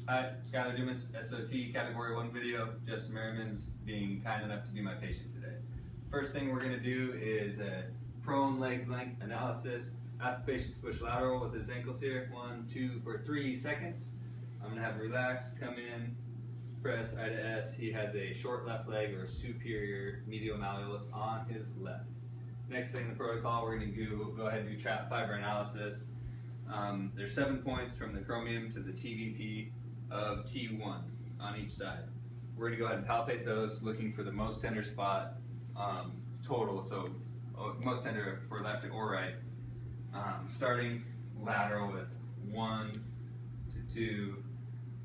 Hi, Skylar Dumas, SOT Category 1 video. Justin Merriman's being kind enough to be my patient today. First thing we're going to do is a prone leg length analysis. Ask the patient to push lateral with his ankles here. 1, 2, for 3 seconds. I'm going to have him relax, come in, press I to S. He has a short left leg or superior medial malleolus on his left. Next thing in the protocol, we're going to go ahead and do trap fiber analysis. There's 7 points from the chromium to the TVP of T1 on each side. We're going to go ahead and palpate those, looking for the most tender spot total, so most tender for left or right. Starting lateral with 1 to 2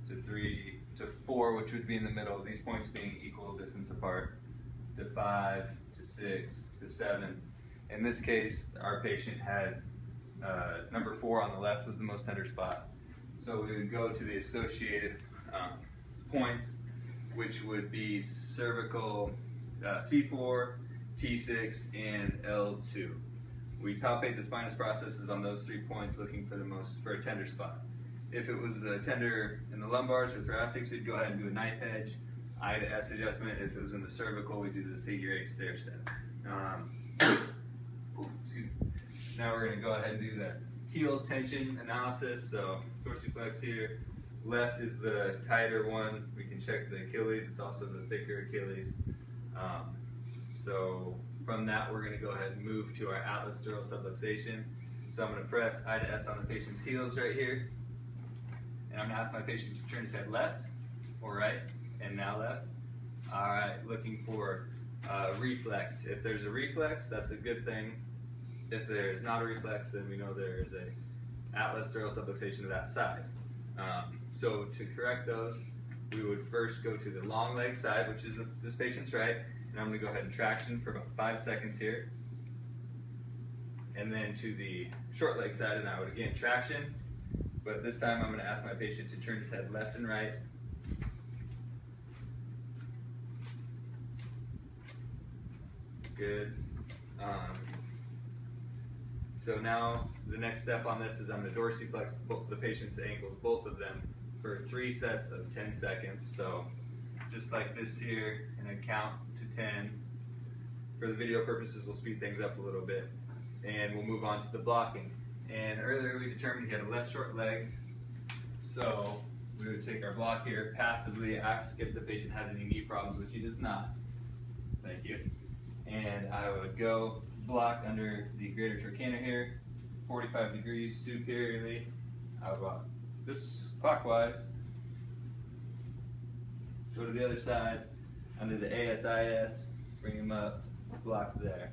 to 3 to 4, which would be in the middle, these points being equal distance apart, to 5 to 6 to 7. In this case, our patient had number 4 on the left was the most tender spot. So we would go to the associated points, which would be cervical C4, T6, and L2. We palpate the spinous processes on those 3 points, looking for a tender spot. If it was a tender in the lumbars or thoracics, we'd go ahead and do a knife edge, I to S adjustment. If it was in the cervical, we do the figure 8 stair step. Now we're going to go ahead and do the heel tension analysis. So dorsiflex here. Left is the tighter one. We can check the Achilles. It's also the thicker Achilles. So from that, we're going to go ahead and move to our atlas dural subluxation. So I'm going to press I to S on the patient's heels right here. And I'm going to ask my patient to turn his head left or right, and now left. All right, looking for reflex. If there's a reflex, that's a good thing. If there's not a reflex, then we know there is a atlas dural subluxation to that side. So to correct those, we would first go to the long leg side, which is this patient's right, and I'm going to go ahead and traction for about 5 seconds here. And then to the short leg side, and I would again traction, but this time I'm going to ask my patient to turn his head left and right. Good. So now the next step on this is I'm going to dorsiflex the patient's ankles, both of them, for 3 sets of 10 seconds. So just like this here, and then count to 10. For the video purposes, we'll speed things up a little bit, and we'll move on to the blocking. And earlier we determined he had a left short leg, so we would take our block here, passively ask if the patient has any knee problems, which he does not. Thank you. And I would go block under the greater trochanter here, 45 degrees superiorly. I would walk this clockwise, go to the other side, under the ASIS, bring him up, block there.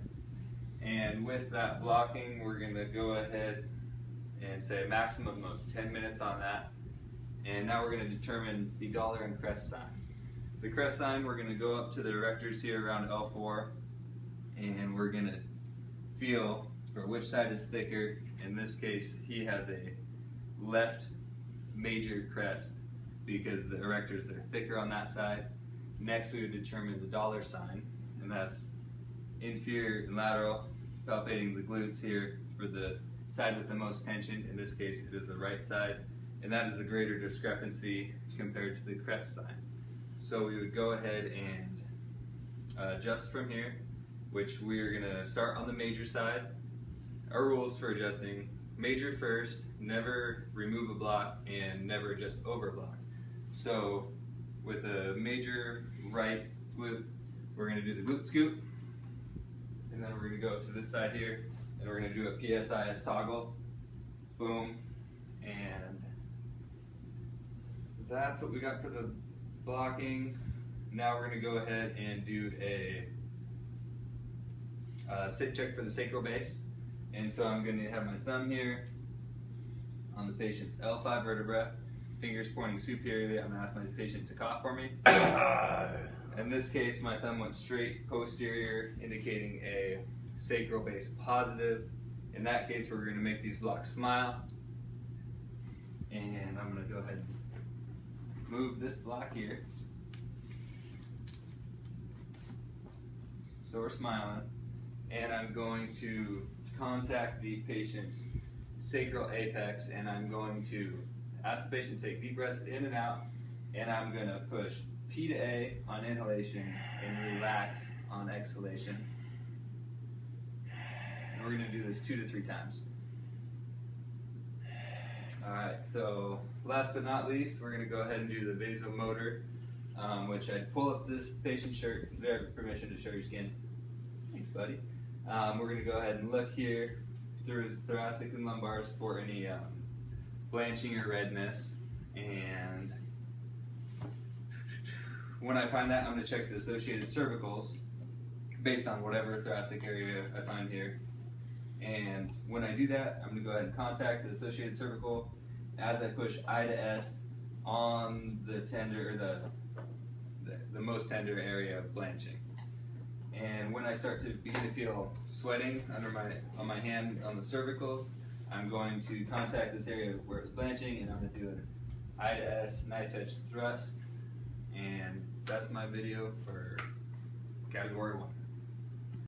And with that blocking, we're going to go ahead and say a maximum of 10 minutes on that. And now we're going to determine the dollar and crest sign. The crest sign, we're going to go up to the erectors here around L4, and we're going to feel for which side is thicker. In this case, he has a left major crest because the erectors are thicker on that side. Next, we would determine the dollar sign, and that's inferior and lateral, palpating the glutes here for the side with the most tension. In this case, it is the right side, and that is the greater discrepancy compared to the crest sign. So we would go ahead and adjust from here, which we're going to start on the major side. Our rules for adjusting: major first, never remove a block, and never adjust over a block. So with a major right glute, we're going to do the glute scoop, and then we're going to go to this side here, and we're going to do a PSIS toggle. Boom. And that's what we got for the blocking. Now we're going to go ahead and do a sit check for the sacral base. And so I'm going to have my thumb here on the patient's L5 vertebra, fingers pointing superiorly. I'm going to ask my patient to cough for me. In this case, my thumb went straight posterior, indicating a sacral base positive. In that case, we're going to make these blocks smile. And I'm going to go ahead and move this block here. So we're smiling. And I'm going to contact the patient's sacral apex, and I'm going to ask the patient to take deep breaths in and out, and I'm going to push P to A on inhalation and relax on exhalation. And we're going to do this 2 to 3 times. Alright, so last but not least, we're going to go ahead and do the vasomotor, which I'd pull up this patient's shirt. You have permission to show your skin. Thanks, buddy. We're going to go ahead and look here through his thoracic and lumbars for any blanching or redness. And when I find that, I'm going to check the associated cervicals based on whatever thoracic area I find here. And when I do that, I'm going to go ahead and contact the associated cervical as I push I to S on the tender, or the most tender area of blanching. And when I start to begin to feel sweating on my hand on the cervicals, I'm going to contact this area where it's blanching, and I'm going to do an I to S knife edge thrust. And that's my video for category 1.